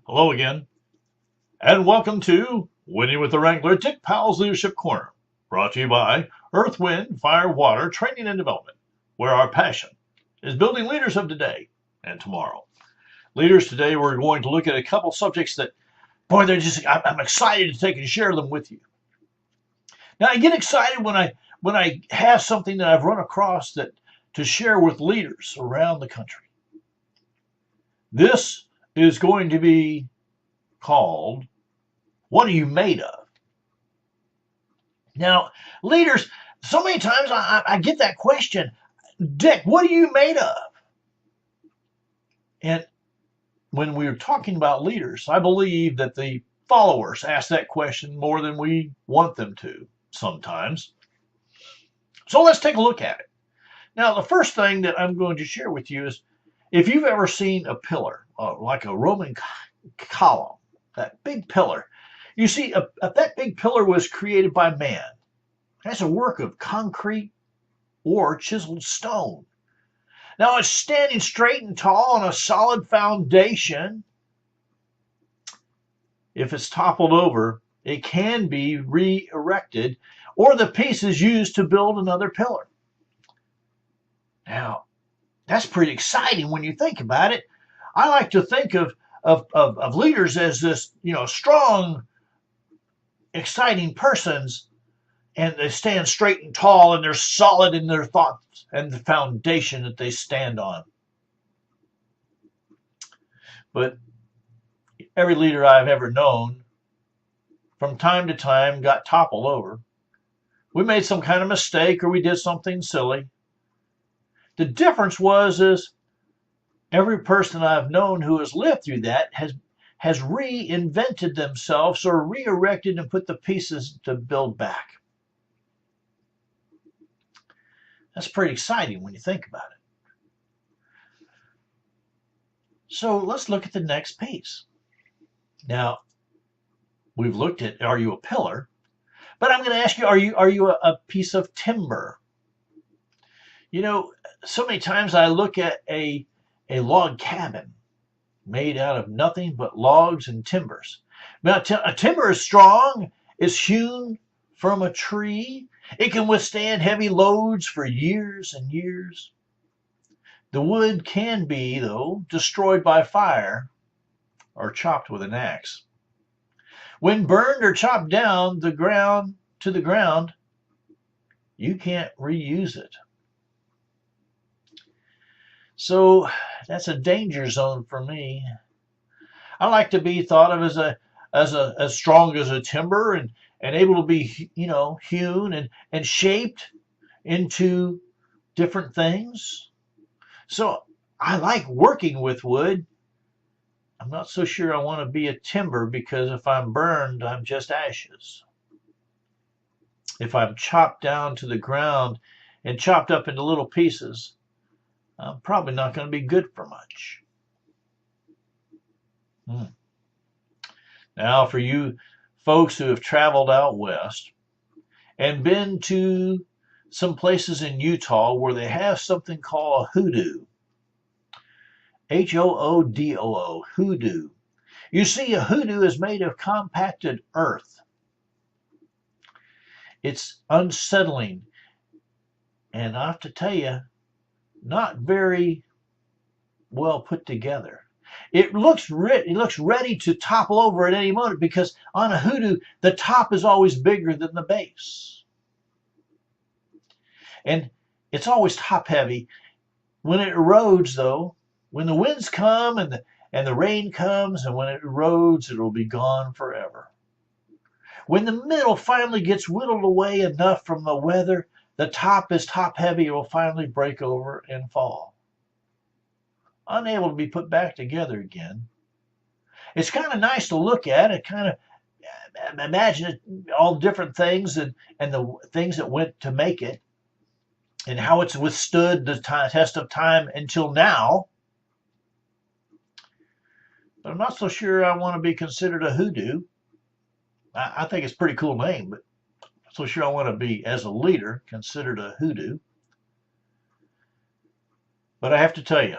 Hello again, and welcome to Winning with the Wrangler, Dick Powell's Leadership Corner, brought to you by Earth, Wind, Fire, Water, Training and Development, where our passion is building leaders of today and tomorrow. Leaders, today we're going to look at a couple subjects that, boy, I'm excited to take and share them with you. Now, I get excited when I have something that I've run across that to share with leaders around the country. This is going to be called, what are you made of? Now, leaders, so many times I get that question, Dick, what are you made of? And when we're talking about leaders, I believe that the followers ask that question more than we want them to sometimes. So let's take a look at it. Now, the first thing that I'm going to share with you is if you've ever seen a pillar, like a Roman column, that big pillar, you see, that big pillar was created by man. That's a work of concrete or chiseled stone. Now it's standing straight and tall on a solid foundation. If it's toppled over, it can be re-erected, or the piece is used to build another pillar. Now, that's pretty exciting when you think about it. I like to think of leaders as this, strong, exciting persons, and they stand straight and tall, and they're solid in their thoughts and the foundation that they stand on. But every leader I've ever known, from time to time, got toppled over. We made some kind of mistake, or we did something silly. The difference is every person I've known who has lived through that has reinvented themselves or re-erected and put the pieces to build back. That's pretty exciting when you think about it. So let's look at the next piece. Now, we've looked at, are you a pillar? But I'm going to ask you, are you a piece of timber? So many times I look at a log cabin made out of nothing but logs and timbers. Now, a timber is strong, it's hewn from a tree. It can withstand heavy loads for years and years. The wood can be, though, destroyed by fire or chopped with an axe. When burned or chopped down to the ground, you can't reuse it. So that's a danger zone for me. I like to be thought of as strong as a timber and able to be, hewn and shaped into different things. So I like working with wood. I'm not so sure I want to be a timber, because if I'm burned, I'm just ashes. If I'm chopped down to the ground and chopped up into little pieces, I'm probably not going to be good for much. Now, for you folks who have traveled out west and been to some places in Utah where they have something called a hoodoo, Hoodoo, hoodoo. You see, a hoodoo is made of compacted earth. It's unsettling, and I have to tell you, not very well put together. It looks ready to topple over at any moment, because on a hoodoo, the top is always bigger than the base. And it's always top heavy. When it erodes, though, when the winds come and the rain comes, and when it erodes, it will be gone forever. When the middle finally gets whittled away enough from the weather, the top is top heavy, it will finally break over and fall, unable to be put back together again. It's kind of nice to look at. It kind of imagine all different things and the things that went to make it, and how it's withstood the test of time until now. But I'm not so sure I want to be considered a hoodoo. I think it's a pretty cool name, but I'm not so sure I want to be, as a leader, considered a hoodoo. But I have to tell you,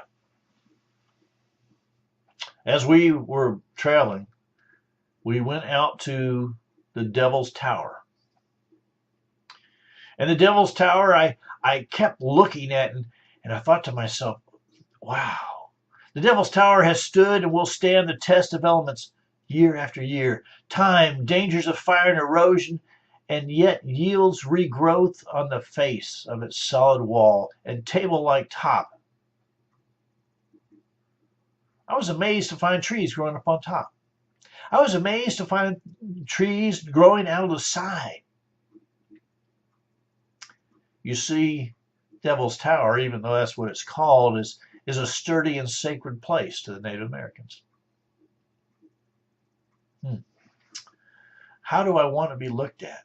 As we were traveling, we went out to the Devil's Tower. And the Devil's Tower, I kept looking at, and I thought to myself, wow, the Devil's Tower has stood and will stand the test of elements year after year. Time, dangers of fire and erosion, and yet yields regrowth on the face of its solid wall and table-like top. I was amazed to find trees growing up on top. I was amazed to find trees growing out of the side. You see, Devil's Tower, even though that's what it's called, is a sturdy and sacred place to the Native Americans. How do I want to be looked at?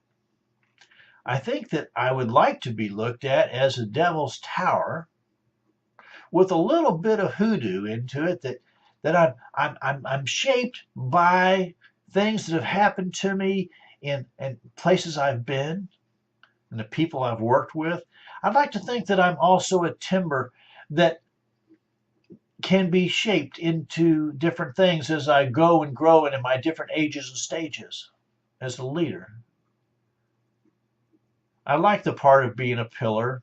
I think that I would like to be looked at as a Devil's Tower with a little bit of hoodoo into it, that I'm shaped by things that have happened to me in places I've been and the people I've worked with. I'd like to think that I'm also a timber that can be shaped into different things as I go and grow and in my different ages and stages as a leader. I like the part of being a pillar,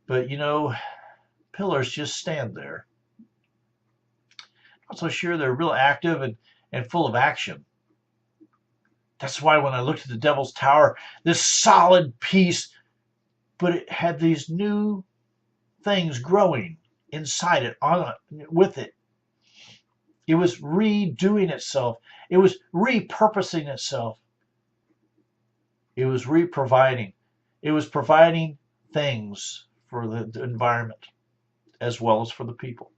but you know, pillars just stand there. Not so sure they're real active and full of action. That's why when I looked at the Devil's Tower, this solid piece, but it had these new things growing inside it, with it. It was redoing itself. It was repurposing itself. It was reproviding. It was providing things for the environment as well as for the people.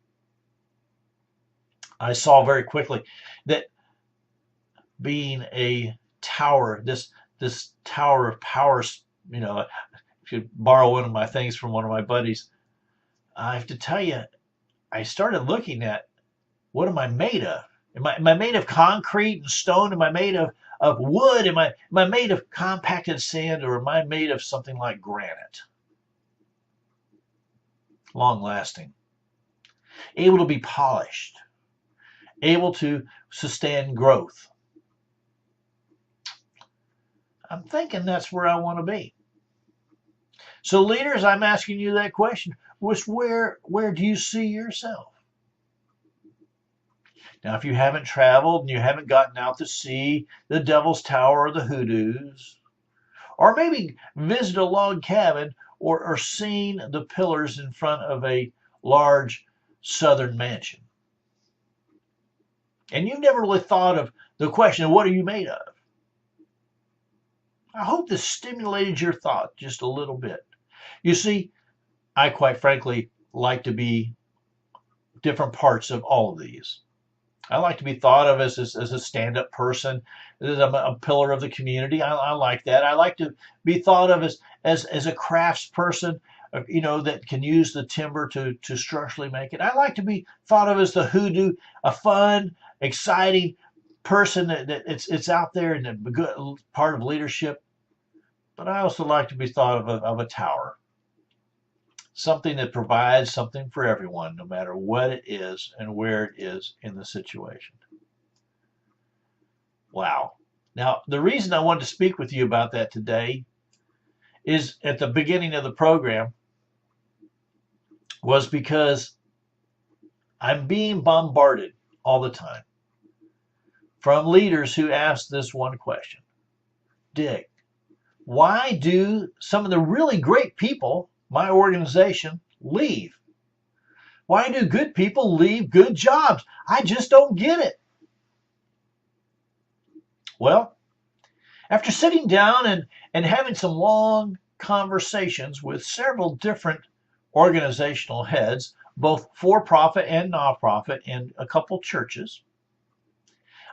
I saw very quickly that being a tower, this tower of power, you know, I should borrow one of my things from one of my buddies. I have to tell you, I started looking at, what am I made of? Am I made of concrete and stone? Am I made of wood? Am I made of compacted sand, or am I made of something like granite? Long lasting, able to be polished, able to sustain growth. I'm thinking that's where I want to be. So leaders, I'm asking you that question. Where do you see yourself? Now, if you haven't traveled and you haven't gotten out to see the Devil's Tower or the hoodoos, or maybe visit a log cabin, or seen the pillars in front of a large southern mansion, and you've never really thought of the question of what are you made of, I hope this stimulated your thought just a little bit. You see, I quite frankly like to be different parts of all of these. I like to be thought of as a stand-up person, as a pillar of the community. I like that. I like to be thought of as a crafts person, you know, that can use the timber to structurally make it. I like to be thought of as the hoodoo, a fun, exciting person that it's out there and a good part of leadership. But I also like to be thought of a tower. Something that provides something for everyone, no matter what it is and where it is in the situation. Wow. Now, the reason I wanted to speak with you about that today is at the beginning of the program was because I'm being bombarded all the time from leaders who ask this one question. Dick, why do some of the really great people my organization leave? Why do good people leave good jobs? I just don't get it. Well, after sitting down and having some long conversations with several different organizational heads, both for-profit and nonprofit, and a couple churches,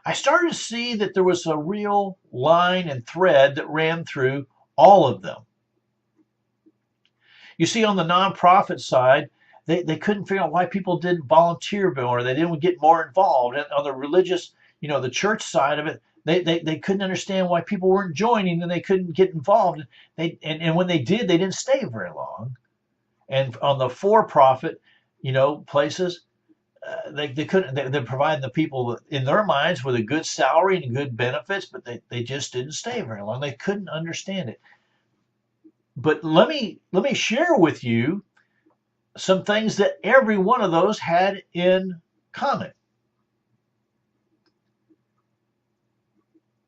I started to see that there was a real line and thread that ran through all of them. You see, on the nonprofit side, they couldn't figure out why people didn't volunteer more, they didn't get more involved. And on the religious, you know, the church side of it, they couldn't understand why people weren't joining and they couldn't get involved. And when they did, they didn't stay very long. And on the for-profit, you know, places, they couldn't. They're providing the people in their minds with a good salary and good benefits, but they just didn't stay very long. They couldn't understand it. But let me share with you some things that every one of those had in common.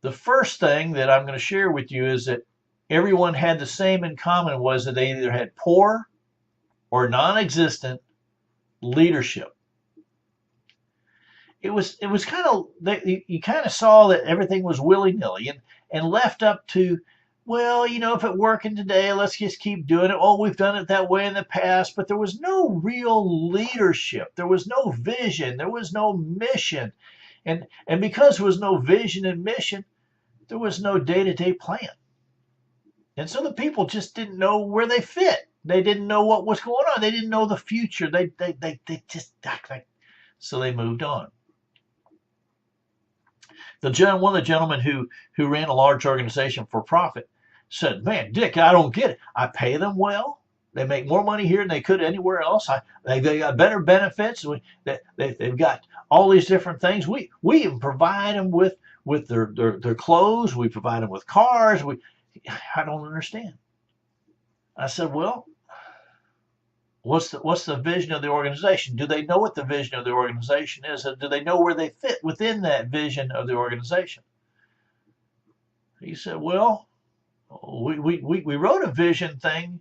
The first thing that I'm going to share with you is that everyone had the same in common, was that they either had poor or non-existent leadership. It was kind of, you kind of saw that everything was willy-nilly and left up to, well, if it working today, let's just keep doing it. Oh, we've done it that way in the past, but there was no real leadership. There was no vision. There was no mission. And because there was no vision and mission, there was no day-to-day plan. And so the people just didn't know where they fit. They didn't know what was going on. They didn't know the future. They just, so they moved on. One of the gentlemen who ran a large organization for profit said, "Man, Dick, I don't get it. I pay them well. They make more money here than they could anywhere else. They got better benefits. They've got all these different things. We even provide them with their clothes. We provide them with cars. I don't understand." I said, "Well, what's the vision of the organization? Do they know what the vision of the organization is? And do they know where they fit within that vision of the organization?" He said, "Well, we wrote a vision thing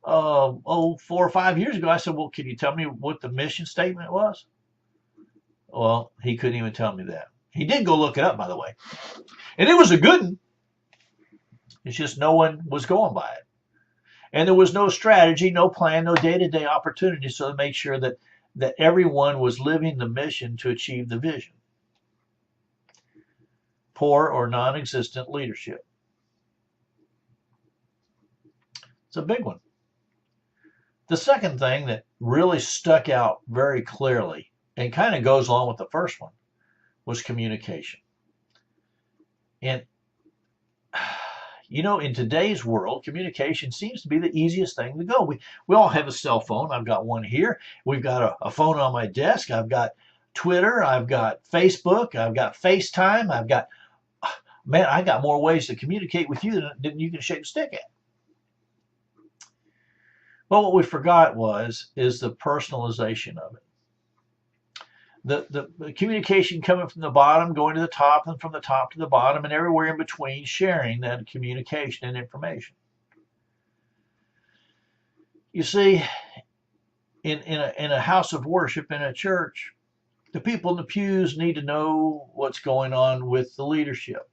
4 or 5 years ago." I said, "Well, can you tell me what the mission statement was?" Well, he couldn't even tell me that. He did go look it up, by the way. And it was a good one. It's just no one was going by it. And there was no strategy, no plan, no day-to-day opportunity, so to make sure that everyone was living the mission to achieve the vision. Poor or non-existent leadership. It's a big one. The second thing that really stuck out very clearly and kind of goes along with the first one was communication. And in today's world, communication seems to be the easiest thing to go. We all have a cell phone. I've got one here. We've got a phone on my desk. I've got Twitter. I've got Facebook. I've got FaceTime. I got more ways to communicate with you than you can shake a stick at. But what we forgot is the personalization of it. The communication coming from the bottom, going to the top, and from the top to the bottom, and everywhere in between, sharing that communication and information. You see, in a house of worship, in a church, the people in the pews need to know what's going on with the leadership,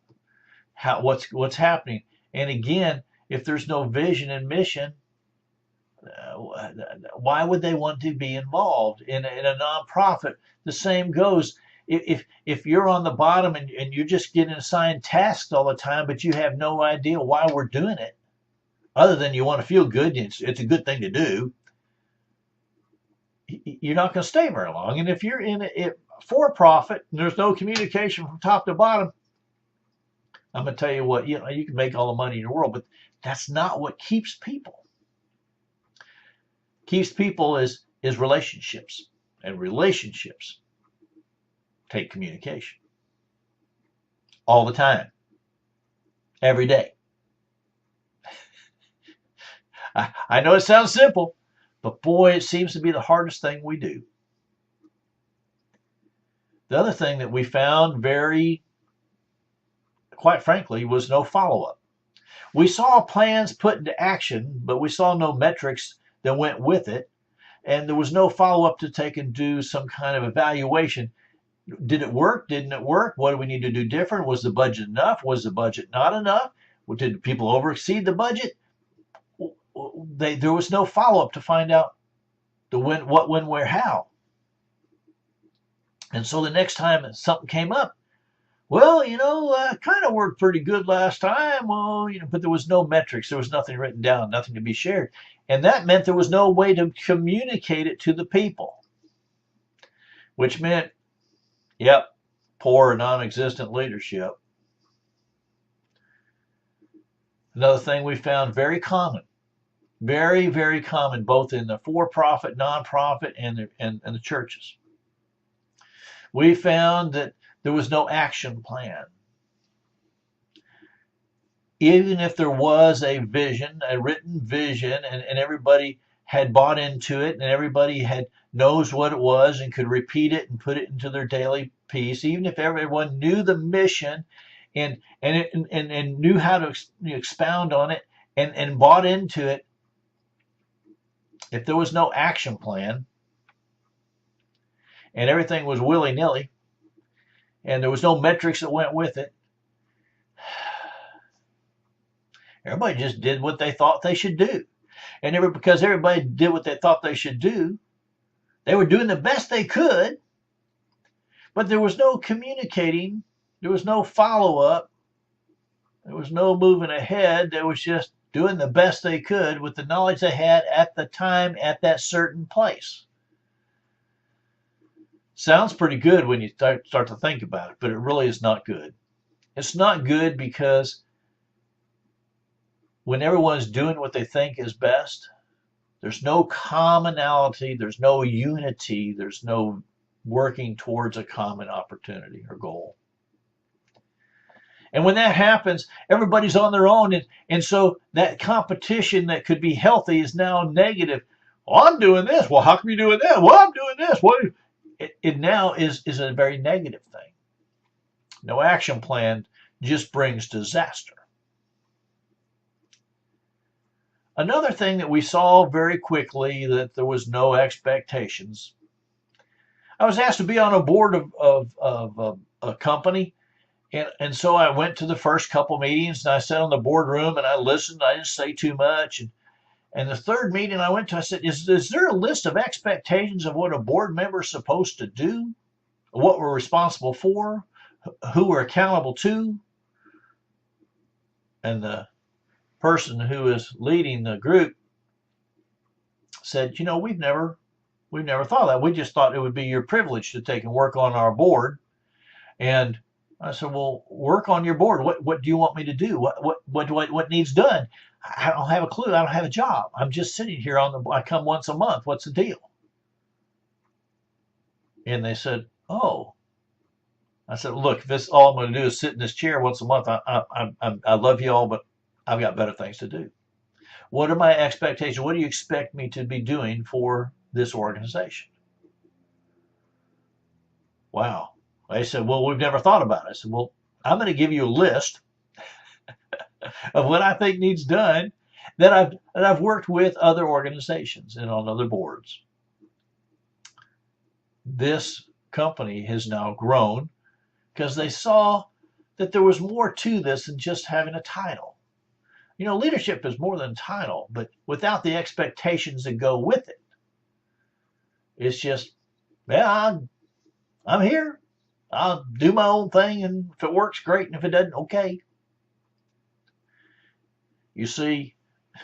what's happening. And again, if there's no vision and mission, why would they want to be involved in a nonprofit? The same goes. If you're on the bottom and you're just getting assigned tasks all the time, but you have no idea why we're doing it, other than you want to feel good, it's a good thing to do, you're not going to stay very long. And if you're in it for profit and there's no communication from top to bottom, I'm going to tell you what, you can make all the money in the world, but that's not what keeps people. Keeps people is relationships, and relationships take communication all the time, every day. I know it sounds simple, but boy, it seems to be the hardest thing we do. The other thing that we found quite frankly, was no follow-up. We saw plans put into action, but we saw no metrics that went with it, and there was no follow-up to take and do some kind of evaluation. Did it work? Didn't it work? What do we need to do different? Was the budget enough? Was the budget not enough? Did people overexceed the budget? There was no follow-up to find out the what, when, where, how. And so the next time something came up, well, kind of worked pretty good last time. Well, but there was no metrics. There was nothing written down, nothing to be shared. And that meant there was no way to communicate it to the people, which meant, poor or non-existent leadership. Another thing we found very common, very, very common, both in the for-profit, non-profit, and the churches. We found that there was no action plan. Even if there was a vision, a written vision, and everybody had bought into it and everybody had knows what it was and could repeat it and put it into their daily piece, even if everyone knew the mission and knew how to expound on it and bought into it, if there was no action plan and everything was willy-nilly and there was no metrics that went with it, everybody just did what they thought they should do. And because everybody did what they thought they should do, they were doing the best they could, but there was no communicating, there was no follow-up, there was no moving ahead. There was just doing the best they could with the knowledge they had at the time at that certain place. Sounds pretty good when you start to think about it, but it really is not good. It's not good because when everyone's doing what they think is best, there's no commonality, there's no unity, there's no working towards a common opportunity or goal. And when that happens, everybody's on their own, and so that competition that could be healthy is now negative. Well, I'm doing this. Well, how come you're doing that? Well, I'm doing this. What? It now is a very negative thing. No action plan just brings disaster. Another thing that we saw very quickly, that there was no expectations. I was asked to be on a board of a company, and so I went to the first couple meetings, and I sat on the boardroom and I listened. I didn't say too much. And the third meeting I went to, I said, is there a list of expectations of what a board member is supposed to do, what we're responsible for, who we're accountable to? And the person who is leading the group said, we've never thought of that. We just thought it would be your privilege to take and work on our board. And I said, well, work on your board. What do you want me to do? What needs done? I don't have a clue. I don't have a job. I'm just sitting here I come once a month. What's the deal? And they said, oh. I said, look, if this all I'm going to do is sit in this chair once a month, I love you all, but I've got better things to do. What are my expectations? What do you expect me to be doing for this organization? Wow. They said, well, we've never thought about it. I said, well, I'm going to give you a list of what I think needs done that I've worked with other organizations and on other boards. This company has now grown because they saw that there was more to this than just having a title. Leadership is more than a title, but without the expectations that go with it, it's just, yeah, I'm here. I'll do my own thing, and if it works, great, and if it doesn't, okay. You see,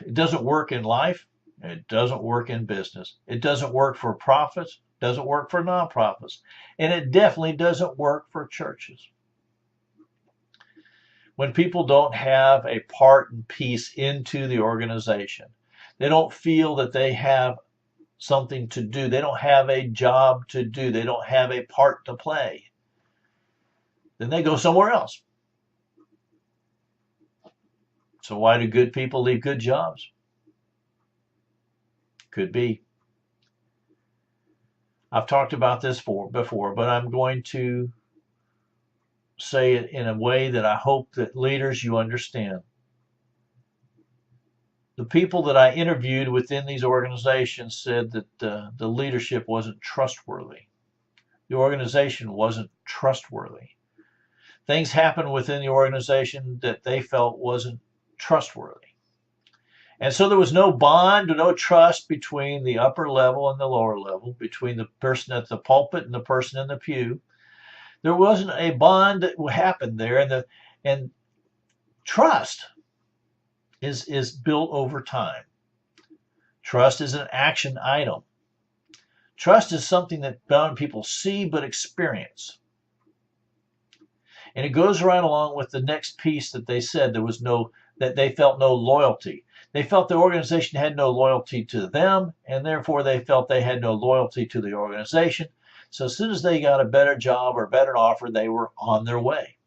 it doesn't work in life. It doesn't work in business. It doesn't work for profits. Doesn't work for nonprofits. And it definitely doesn't work for churches. When people don't have a part and piece into the organization, they don't feel that they have something to do. They don't have a job to do. They don't have a part to play. Then they go somewhere else. So why do good people leave good jobs? Could be. I've talked about this before, but I'm going to say it in a way that I hope that leaders, you understand. The people that I interviewed within these organizations said that the leadership wasn't trustworthy. The organization wasn't trustworthy. Things happened within the organization that they felt wasn't trustworthy. And so there was no bond, no trust between the upper level and the lower level, between the person at the pulpit and the person in the pew. There wasn't a bond that happened there, and trust is built over time. Trust is an action item. Trust is something that bound people see but experience. And it goes right along with the next piece that they said that they felt no loyalty. They felt the organization had no loyalty to them, and therefore they felt they had no loyalty to the organization. So as soon as they got a better job or a better offer, they were on their way.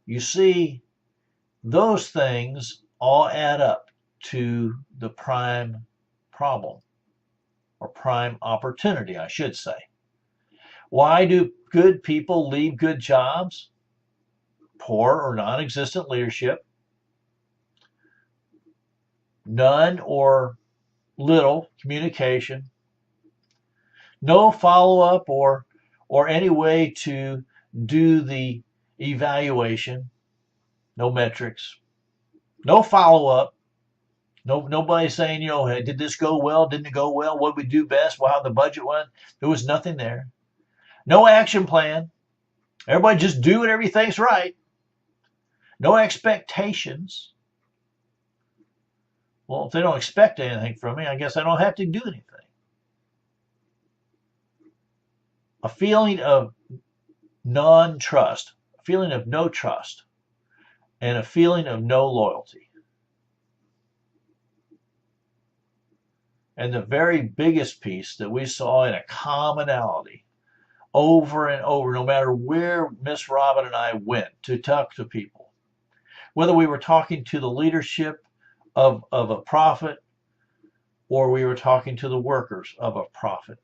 You see, those things all add up to the prime problem, or prime opportunity, I should say. Why do good people leave good jobs? Poor or non-existent leadership, none or little communication, no follow-up or any way to do the evaluation, no metrics, no follow-up, nobody saying, hey, did this go well? Didn't it go well? What did we do best? Well, how the budget went? There was nothing there. No action plan. Everybody just doing everything's right. No expectations. Well, if they don't expect anything from me, I guess I don't have to do anything. A feeling of non-trust, a feeling of no trust, and a feeling of no loyalty. And the very biggest piece that we saw in a commonality over and over, no matter where Miss Robin and I went to talk to people, whether we were talking to the leadership of a prophet or we were talking to the workers of a prophet,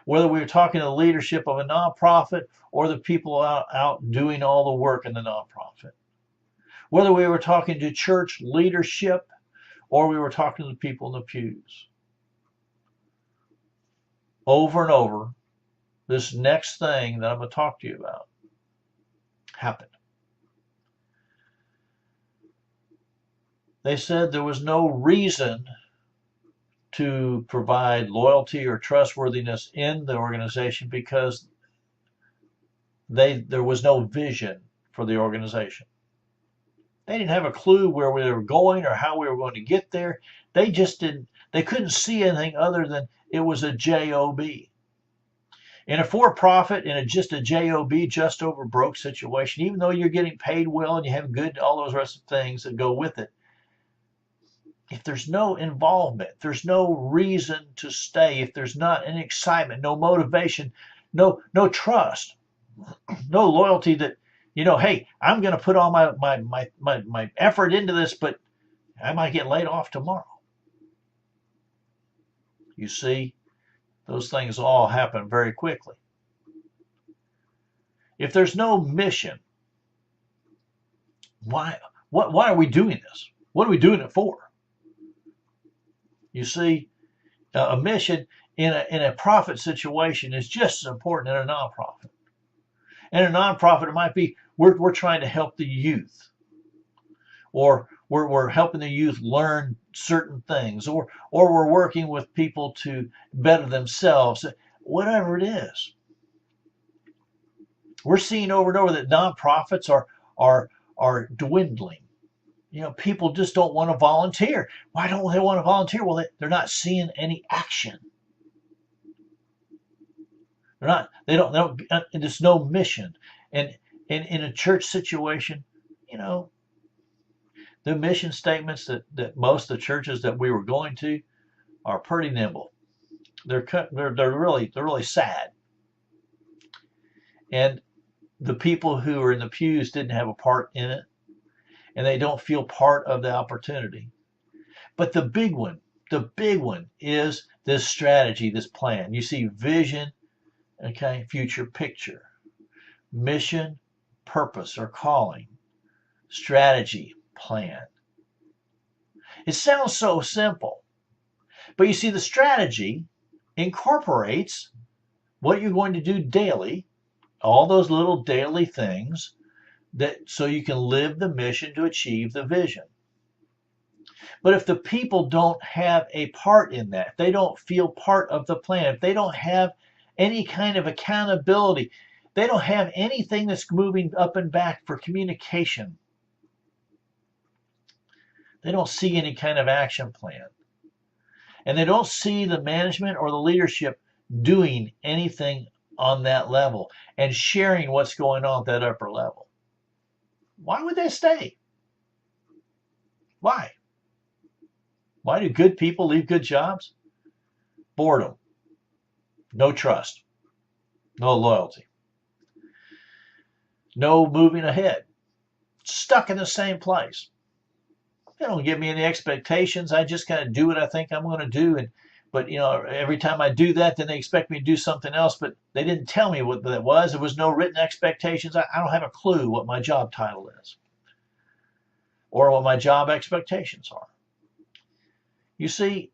whether we were talking to the leadership of a nonprofit or the people out doing all the work in the nonprofit, whether we were talking to church leadership or we were talking to the people in the pews. Over and over, this next thing that I'm going to talk to you about happened. They said there was no reason to provide loyalty or trustworthiness in the organization because there was no vision for the organization. They didn't have a clue where we were going or how we were going to get there. They couldn't see anything other than it was a job. In a for-profit, in just a job, just over broke situation, even though you're getting paid well and you have good, all those rest of things that go with it, if there's no involvement, there's no reason to stay, if there's not any excitement, no motivation, no trust, no loyalty that, hey, I'm going to put all my effort into this, but I might get laid off tomorrow. You see, those things all happen very quickly. If there's no mission, why are we doing this? What are we doing it for? You see, a mission in a profit situation is just as important in a nonprofit. In a nonprofit, it might be we're trying to help the youth, or we're helping the youth learn certain things, or we're working with people to better themselves, whatever it is. We're seeing over and over that nonprofits are dwindling. People just don't want to volunteer. Why don't they want to volunteer? Well, they're not seeing any action. There's no mission. And in a church situation, the mission statements that most of the churches that we were going to are pretty nimble. They're really sad. And the people who are in the pews didn't have a part in it, and they don't feel part of the opportunity. But the big one is this strategy, this plan. You see vision, okay, future picture, mission, purpose or calling, strategy, plan. It sounds so simple, but you see the strategy incorporates what you're going to do daily, all those little daily things, so you can live the mission to achieve the vision. But if the people don't have a part in that, if they don't feel part of the plan, if they don't have any kind of accountability, they don't have anything that's moving up and back for communication, they don't see any kind of action plan, and they don't see the management or the leadership doing anything on that level and sharing what's going on at that upper level, why would they stay? Why do good people leave good jobs? boredom, no trust, no loyalty, no moving ahead, stuck in the same place. They don't give me any expectations. I just kind of do what I think I'm going to do. But every time I do that, then they expect me to do something else. But they didn't tell me what that was. There was no written expectations. I don't have a clue what my job title is or what my job expectations are. You see,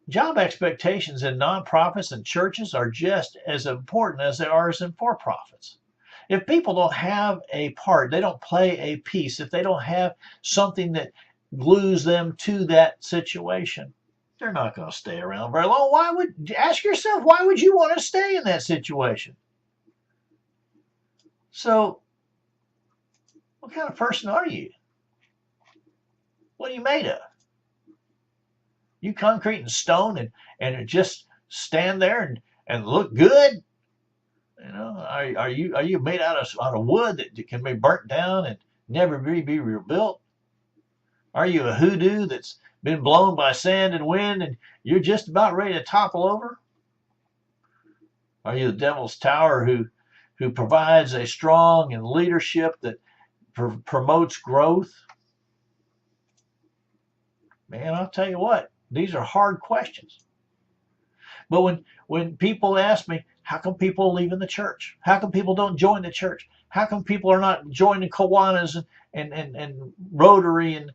job expectations in nonprofits and churches are just as important as they are in for-profits. If people don't have a part, they don't play a piece, if they don't have something that glues them to that situation, they're not going to stay around very long. Ask yourself, why would you want to stay in that situation? So, what kind of person are you? What are you made of? You concrete and stone and just stand there and look good? Are you made out of wood that can be burnt down and never be rebuilt? Are you a hoodoo that's been blown by sand and wind and you're just about ready to topple over? Are you the devil's tower who provides a strong and leadership that promotes growth? Man, I'll tell you what, these are hard questions. But when people ask me, how come people are leaving the church? How come people don't join the church? How come people are not joining Kiwanis and Rotary and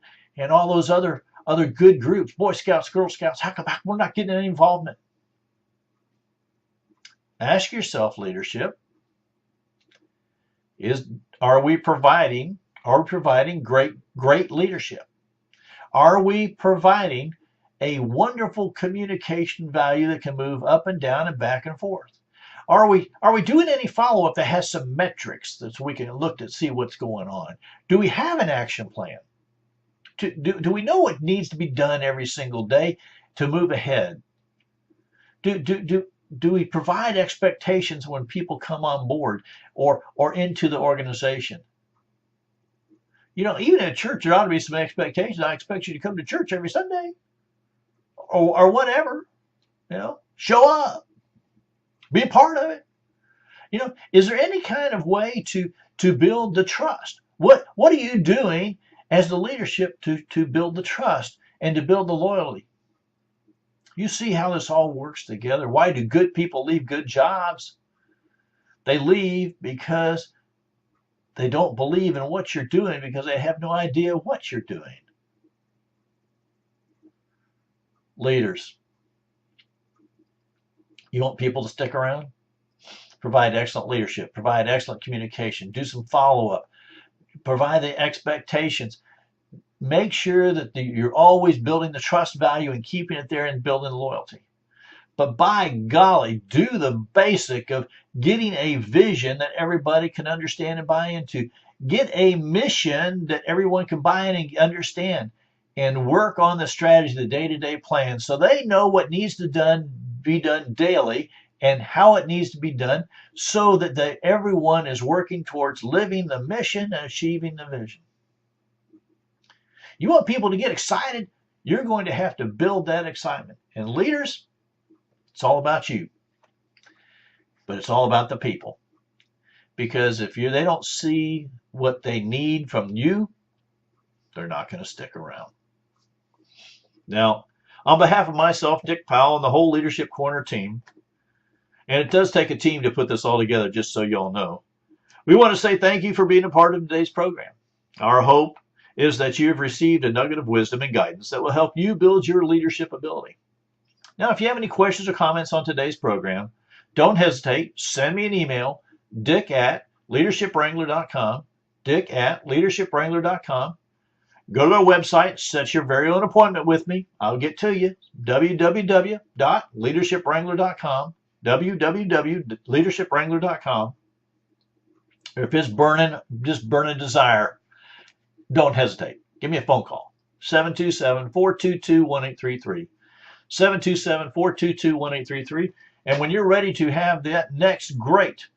all those other good groups, Boy Scouts, Girl Scouts? How come we're not getting any involvement? Ask yourself, leadership, are we providing great leadership? Are we providing a wonderful communication value that can move up and down and back and forth? Are we doing any follow-up that has some metrics that we can look to see what's going on? Do we have an action plan? Do we know what needs to be done every single day to move ahead? Do we provide expectations when people come on board or into the organization? Even in a church, there ought to be some expectations. I expect you to come to church every Sunday or whatever. Show up. Be a part of it. Is there any kind of way to build the trust? What are you doing as the leadership to build the trust and to build the loyalty? You see how this all works together. Why do good people leave good jobs? They leave because they don't believe in what you're doing, because they have no idea what you're doing. Leaders, you want people to stick around? Provide excellent leadership, provide excellent communication, do some follow-up, provide the expectations. Make sure that you're always building the trust value and keeping it there and building loyalty. But by golly, do the basic of getting a vision that everybody can understand and buy into. Get a mission that everyone can buy in and understand, and work on the strategy, the day-to-day plan, so they know what needs to be done daily and how it needs to be done, so that everyone is working towards living the mission and achieving the vision. You want people to get excited? You're going to have to build that excitement. And leaders, it's all about you, but it's all about the people. Because if they don't see what they need from you, they're not going to stick around. Now, on behalf of myself, Dick Powell, and the whole Leadership Corner team, and it does take a team to put this all together, just so y'all know, we want to say thank you for being a part of today's program. Our hope is that you have received a nugget of wisdom and guidance that will help you build your leadership ability. Now, if you have any questions or comments on today's program, don't hesitate. Send me an email, dick@leadershipwrangler.com, dick@leadershipwrangler.com. Go to our website, set your very own appointment with me. I'll get to you, www.leadershipwrangler.com, www.leadershipwrangler.com. If it's burning desire, don't hesitate. Give me a phone call, 727-422-1833. 727-422-1833. And when you're ready to have that next great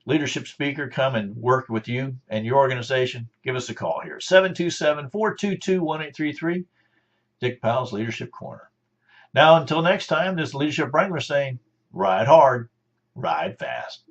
leadership speaker come and work with you and your organization, give us a call here, 727-422-1833, Dick Powell's Leadership Corner. Now, until next time, this is Leadership Wrangler saying, ride hard, ride fast.